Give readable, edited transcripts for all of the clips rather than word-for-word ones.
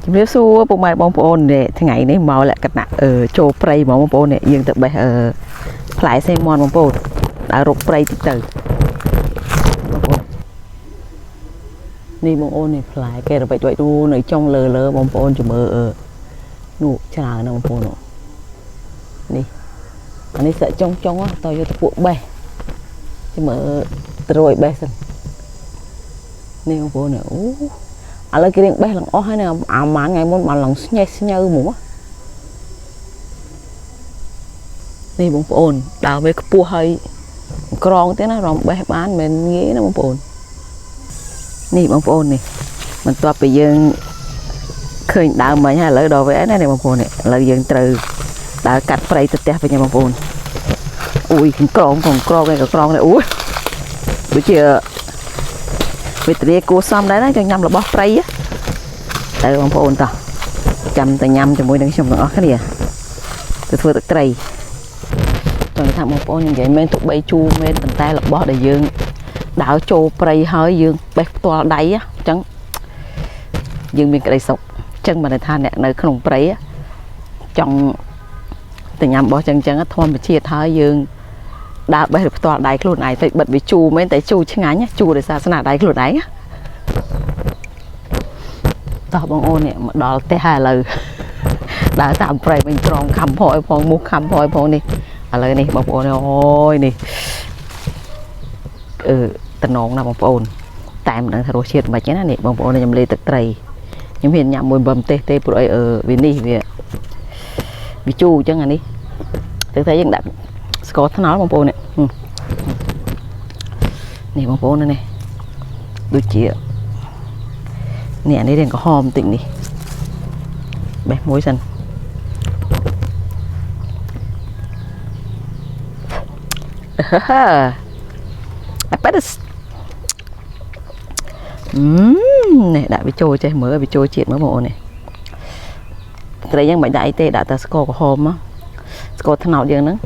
ជំរាបសួរពុកម៉ែបងប្អូននេះថ្ងៃនេះមកលក្ខណៈចូលព្រៃបងប្អូននេះយើងទៅបេះផ្លែសេមន់បងប្អូនដើររកព្រៃតិចទៅនេះបងប្អូននេះផ្លែគេរបែករួចទូនៅចុងលើបងប្អូនជំរឿនោះច្រើនណាស់បងប្អូននេះអានេះសាក់ចុងតើយកទៅពួកបេះជំរឿត្រួយបេះសិននេះបងប្អូននេះអូឥឡូវគេរៀងបេះឡើងអស់ហើយណាអាម៉ាថ្ងៃមុនបានឡើងស្ញេះស្ញើហ្មងនេះបងប្អូនដើរវាខ្ពស់ហើយក្រងទេណារំបេះបានមិនងាយណាបងប្អូននេះបងប្អូននេះបន្ទាប់ពីយើងឃើញដើមមិញហើយឥឡូវដល់វាណានេះបងប្អូននេះឥឡូវយើងត្រូវដើរកាត់ព្រៃទៅផ្ទះវិញបងប្អូនអូយក្រងនេះអូយដូចជាវិទ្យាគួសមដែរណាចង់ញ៉ាំរបស់ព្រៃទៅបងប្អូនតោះចាំតែញ៉ាំជាមួយនឹងខ្ញុំទាំងអស់គ្នាទៅធ្វើទឹកត្រីចង់ថាបងប្អូននិយាយមែនទុកបីជូរមែនប៉ុន្តែរបស់ដែលយើងដើរចូលព្រៃហើយយើងបេះផ្ទាល់ដៃអញ្ចឹងយើងមានក្តីសុខអញ្ចឹងមិនថាអ្នកនៅក្នុងព្រៃចង់តែញ៉ាំរបស់អញ្ចឹងធម្មជាតិហើយយើងដើរបេះផ្ទាល់ដៃខ្លួនឯងទៅបិទវាជូរមែនតែជូរឆ្ងាញ់ជូរដោយសារស្នាដៃខ្លួនឯងតោះបងអូននេះមកដល់ផ្ទះហើយឥឡូវដើរតាមព្រៃវិញត្រង់ខំផយផងមុខខំផយផងនេះឥឡូវនេះបងប្អូនអូយនេះតំណងណាបងប្អូនតែមិនដឹងថារសជាតិមិនខ្មិចណានេះបងប្អូនខ្ញុំលេទឹកត្រីខ្ញុំហ៊ានញ៉ាំមួយបំទេព្រោះអីវានេះវាជូរអញ្ចឹងអានេះទៅតែយើងដាក់ស្ករត្នោតបងប្អូននេះបងប្អូននេះដូចជានេះអានេះរៀងក្រហមបន្តិចនេះបេះមួយសិនអាប៉ានេះដាក់វាចូលចេះមើលវាចូលជាតិមើលបងប្អូននេះត្រីយ៉ាងមិនដាក់អីទេដាក់តែស្ករក្រហមស្ករត្នោតយើងហ្នឹង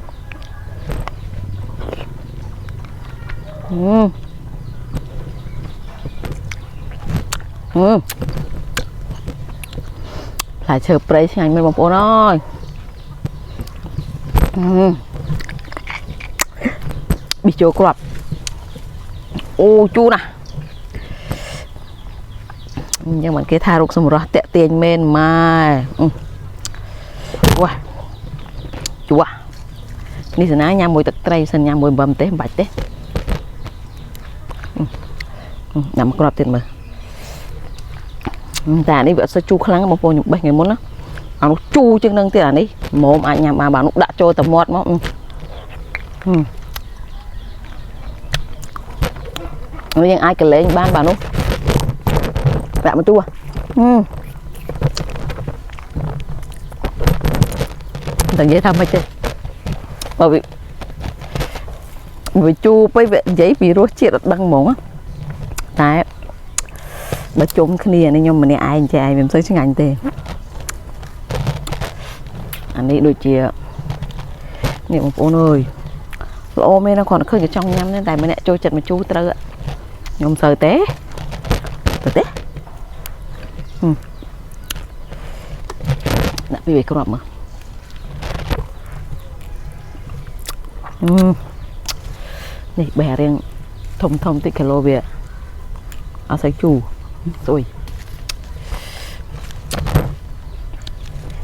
ផ្លែឈើព្រៃឆ្ងាញ់មែនបងប្អូនអើយប៊ីចូលគ្រាប់អូជូរណាស់អញ្ចឹងមិនគេថារូបសម្រស់តាក់ទាញមែនម៉ែវ៉ាជួនេះសណាញ៉ាំមួយទឹកត្រីសិនញ៉ាំមួយបំទេមិនបាច់ទេញ៉ាំគ្រាប់ទៀតមើលតែនេះវាអត់សូវជូរខ្លាំងបងប្អូនខ្ញុំបេះថ្ងៃមុនណាអានោះជូរជាងនឹងទៀតអានេះម៉មអាចញ៉ាំបានបាទនោះដាក់ចូលតែមាត់មកនោះយើងអាចកលែងបានបាទនោះដាក់មកទូតែនិយាយថាមិនទេបើវាជូរពេកវានិយាយពីរសជាតិអត់ដឹងហ្មងតែបើជុំគ្នានេះខ្ញុំម្នាក់ឯងចេះឯងវាមិនសូវឆ្ងាញ់ទេអានេះដូចជានេះបងប្អូនអើយល្អមែនណាគាត់ឃើញតែចង់ញ៉ាំតែម្នាក់ចូលចិត្តមកជូរត្រូវខ្ញុំសូវទេដាក់ពីវាគ្រាប់មកនេះបេះរៀងធំតិចគីឡូវាអត់សូវជូរស្អុយ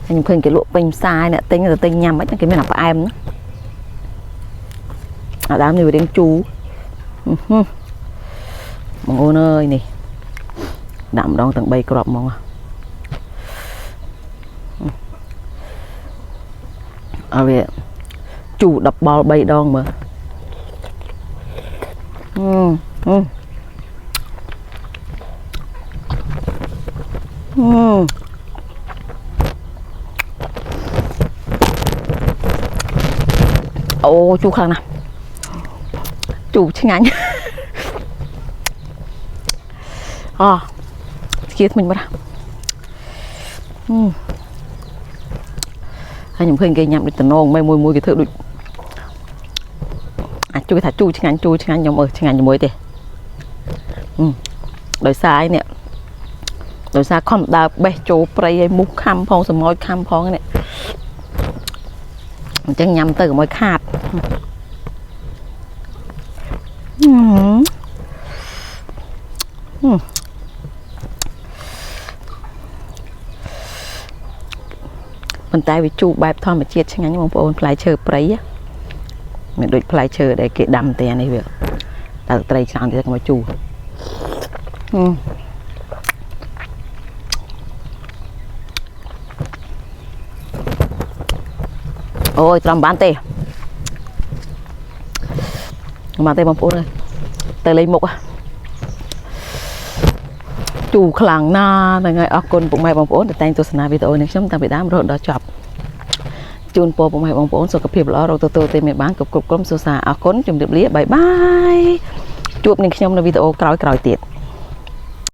ខ្ញុំឃើញគេលក់ពេញផ្សារអ្នកទិញទៅទិញញ៉ាំមិនគេមានអាផ្អែមណាអាដើមនេះវារៀងជូរបងអូនអើយនេះដាក់ម្ដងទាំង3គ្រាប់ហ្មងអើវាជូរ10បល3ដងមើលអូជូរខ្លាំងណាស់ជូរឆ្ងាញ់ស្គៀថ្មិញបាត់ហើយខ្ញុំឃើញគេញ៉ាំដូចតំណងមួយគេធ្វើដូចអាចជួយថាជូរឆ្ងាញ់ខ្ញុំឆ្ងាញ់ជាមួយទេដោយសារឯនេះ โดยซาคอมดาวเบโจไปมุกคำพองสมอยคำพองเนี่ยมันจะยำเติมมอยขาดมันตายไปจูบแบบทอมมาเจียดช่างงั้นมองโอนพลายเชอร์ไปอะมันโดยพลายเชอร์ได้เกะดำแต่ในเวลแต่ไตรช่างที่จะมาจูโอ้ยตรำบ้านเตะบ้านเตะบางปูเลยเตะเลยหมกอะจูขลังหน้าแต่ไงออกคนปุ่มไม้บางปูแต่แต่งตัวสนาวิดีโอนี้ช่างตามไปด้ามรถดอจับจูนโปปุ่มไม้บางปูสุขภาพแล้วเราตัวเต็มในบ้านกับกลุ่มสุสาออกคนจุ่มเดือบเลี้ยบายบายจูบหนึ่งช่างในวิดีโอกรอยติด